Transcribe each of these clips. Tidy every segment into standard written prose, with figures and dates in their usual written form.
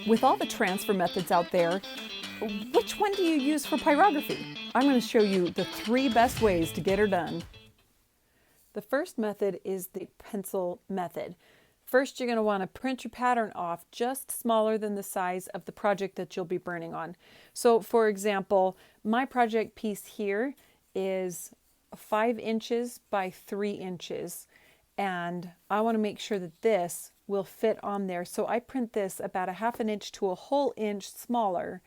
With all the transfer methods out there, which one do you use for pyrography? I'm going to show you the 3 best ways to get her done. The first method is the pencil method. First, you're going to want to print your pattern off just smaller than the size of the project that you'll be burning on. So for example, my project piece here is 5 inches by 3 inches. And I want to make sure that this will fit on there. So I print this about a 1/2 inch to a whole inch smaller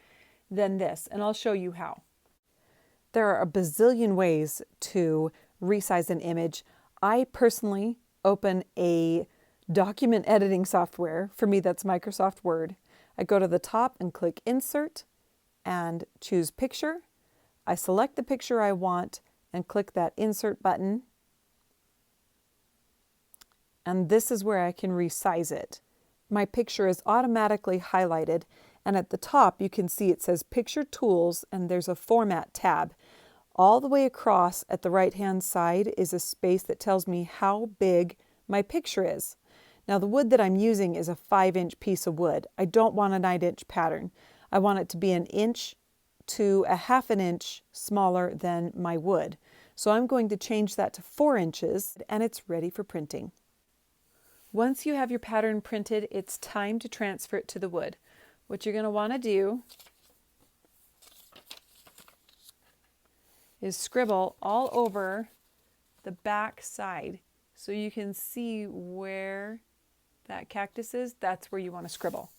than this. And I'll show you how. There are a bazillion ways to resize an image. I personally open a document editing software. For me, that's Microsoft Word. I go to the top and click Insert and choose Picture. I select the picture I want and click that Insert button. And this is where I can resize it. My picture is automatically highlighted, and at the top you can see it says Picture Tools, and there's a Format tab. All the way across at the right-hand side is a space that tells me how big my picture is. Now the wood that I'm using is a 5-inch piece of wood. I don't want a 9-inch pattern. I want it to be 1 inch to a 1/2 inch smaller than my wood. So I'm going to change that to 4 inches, and it's ready for printing. Once you have your pattern printed, it's time to transfer it to the wood. What you're going to want to do is scribble all over the back side so you can see where that cactus is. That's where you want to scribble.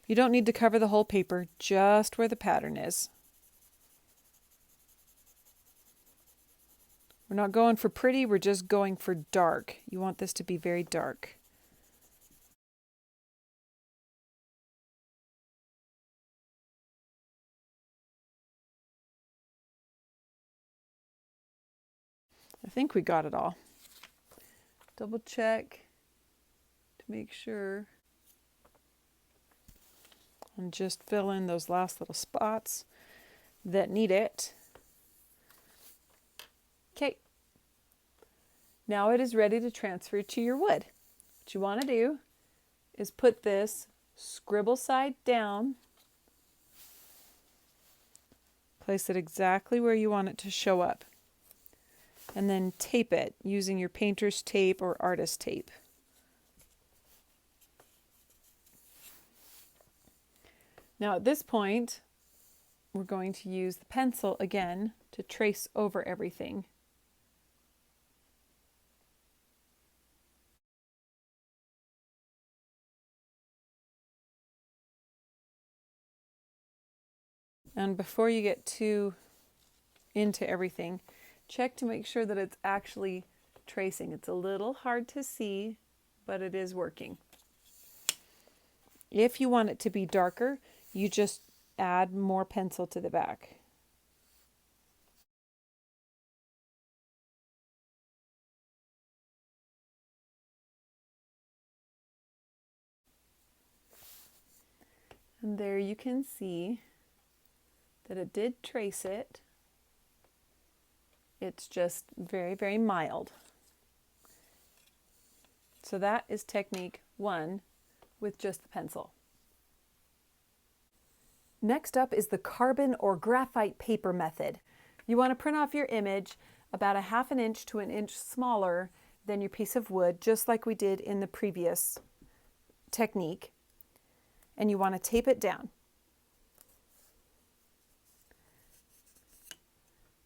You don't need to cover the whole paper, just where the pattern is. We're not going for pretty, we're just going for dark. You want this to be very dark. I think we got it all. Double check to make sure. And just fill in those last little spots that need it. Okay. Now it is ready to transfer to your wood. What you want to do is put this scribble side down. Place it exactly where you want it to show up. And then tape it using your painter's tape or artist tape. Now at this point, we're going to use the pencil again to trace over everything. And before you get too into everything, check to make sure that it's actually tracing. It's a little hard to see, but it is working. If you want it to be darker, you just add more pencil to the back. And there you can see that it did trace it. It's just very, very mild. So that is technique 1 with just the pencil. Next up is the carbon or graphite paper method. You want to print off your image about a 1/2 inch to 1 inch smaller than your piece of wood, just like we did in the previous technique. And you want to tape it down.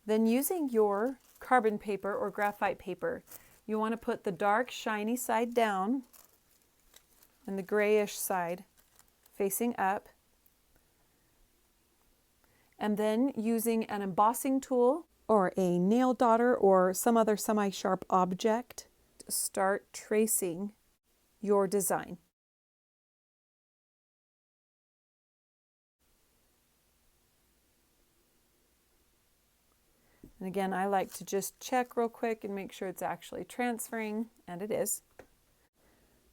Then using your carbon paper or graphite paper, you want to put the dark shiny side down and the grayish side facing up. And then using an embossing tool or a nail daughter or some other semi-sharp object to start tracing your design. And again, I like to just check real quick and make sure it's actually transferring, and it is.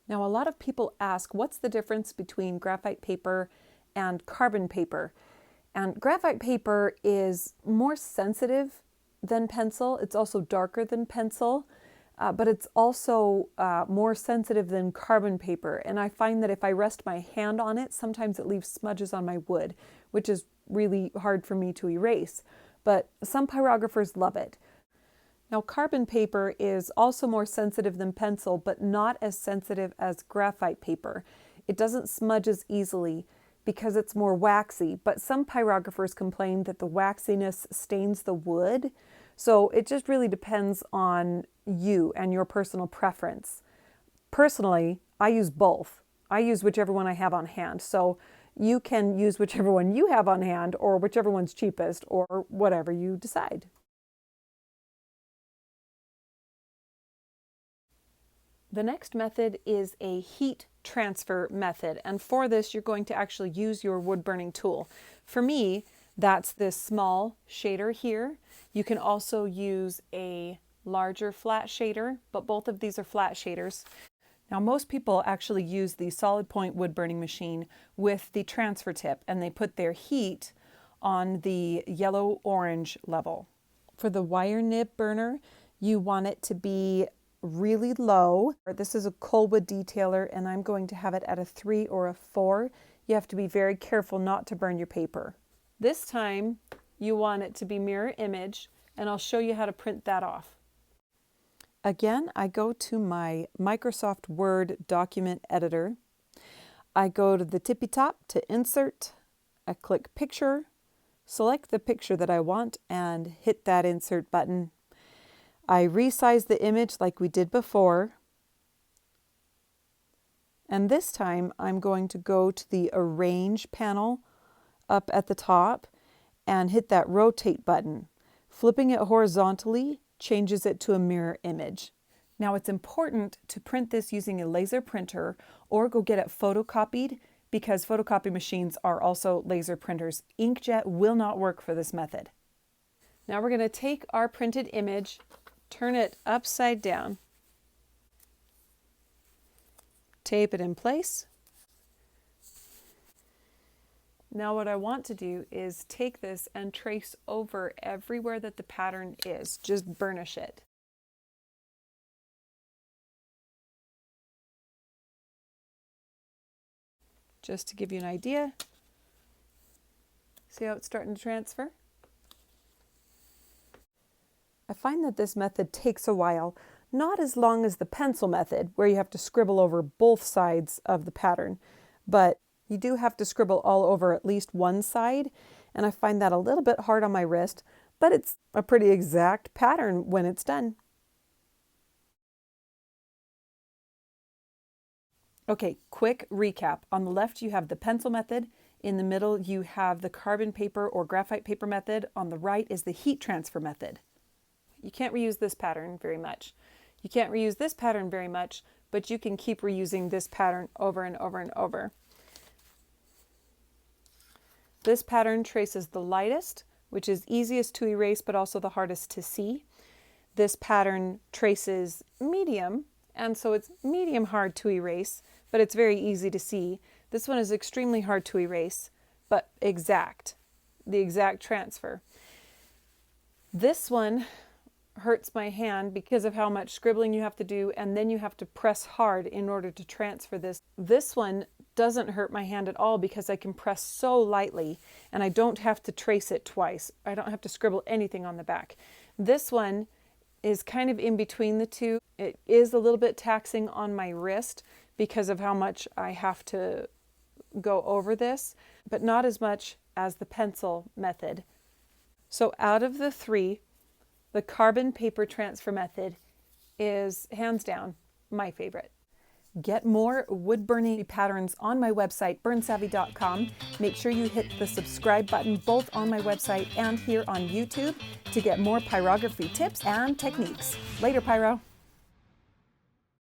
Now, a lot of people ask, what's the difference between graphite paper and carbon paper? And graphite paper is more sensitive than pencil. It's also darker than pencil. but it's also more sensitive than carbon paper. And I find that if I rest my hand on it, sometimes it leaves smudges on my wood, which is really hard for me to erase. But some pyrographers love it. Now, carbon paper is also more sensitive than pencil, but not as sensitive as graphite paper. It doesn't smudge as easily because it's more waxy, but some pyrographers complain that the waxiness stains the wood. So it just really depends on you and your personal preference. Personally, I use both. I use whichever one I have on hand. So you can use whichever one you have on hand or whichever one's cheapest or whatever you decide. The next method is a heat transfer method, and for this you're going to actually use your wood burning tool. For me, that's this small shader here. You can also use a larger flat shader, but both of these are flat shaders. Now, most people actually use the solid point wood burning machine with the transfer tip, and they put their heat on the yellow-orange level. For the wire nib burner, you want it to be really low. This is a Coalwood detailer, and I'm going to have it at a 3 or a 4. You have to be very careful not to burn your paper. This time, you want it to be mirror image, and I'll show you how to print that off. Again, I go to my Microsoft Word document editor. I go to the tippy top to insert. I click picture, select the picture that I want, and hit that insert button. I resize the image like we did before. And this time I'm going to go to the Arrange panel up at the top and hit that Rotate button. Flipping it horizontally changes it to a mirror image. Now, it's important to print this using a laser printer or go get it photocopied, because photocopy machines are also laser printers. Inkjet will not work for this method. Now we're going to take our printed image, turn it upside down, tape it in place. Now what I want to do is take this and trace over everywhere that the pattern is. Just burnish it. Just to give you an idea. See how it's starting to transfer? I find that this method takes a while, not as long as the pencil method, where you have to scribble over both sides of the pattern, but you do have to scribble all over at least one side, and I find that a little bit hard on my wrist, but it's a pretty exact pattern when it's done. Okay, quick recap. On the left you have the pencil method, in the middle you have the carbon paper or graphite paper method, on the right is the heat transfer method. You can't reuse this pattern very much. You can't reuse this pattern very much, but you can keep reusing this pattern over and over and over. This pattern traces the lightest, which is easiest to erase but also the hardest to see. This pattern traces medium, and so it's medium hard to erase, but it's very easy to see. This one is extremely hard to erase, but exact, the exact transfer. This one hurts my hand because of how much scribbling you have to do, and then you have to press hard in order to transfer this. This one doesn't hurt my hand at all because I can press so lightly and I don't have to trace it twice. I don't have to scribble anything on the back. This one is kind of in between the two. It is a little bit taxing on my wrist because of how much I have to go over this, but not as much as the pencil method. So out of the three, the carbon paper transfer method is hands down my favorite. Get more wood burning patterns on my website, burnsavvy.com. Make sure you hit the subscribe button both on my website and here on YouTube to get more pyrography tips and techniques. Later, Pyro.